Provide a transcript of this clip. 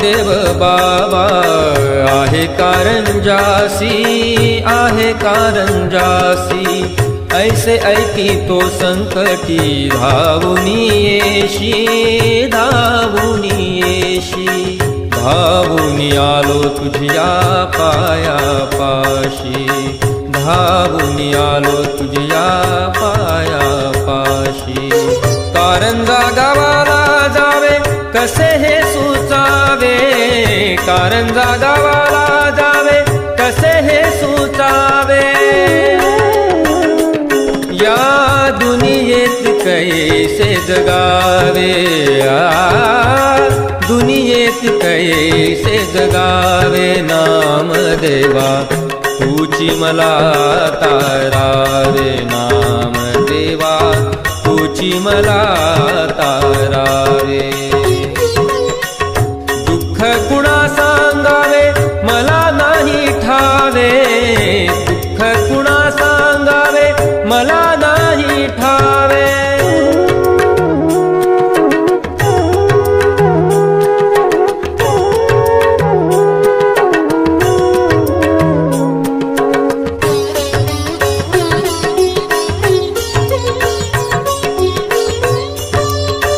नामदेव बाबा आहे कारंजासी, आहे कारंजासी। ऐसे ऐकी तो संकटी धावुनी येशी, धावुनी येशी। धावुनी आलो तुझ्या पाया पाशी, धावुनी आलो तुझ्या पाया पाशी। कारंजा गावाला जावे कसे हे सुचावे, कारंजा गावाला जावे कसे हे सुचावे। या दुनियेत कैसे जगावे, दुनियेत कैसे जगावे। नामदेवा तुझी मला तारावे, नामदेवा तुझी मला तारावे।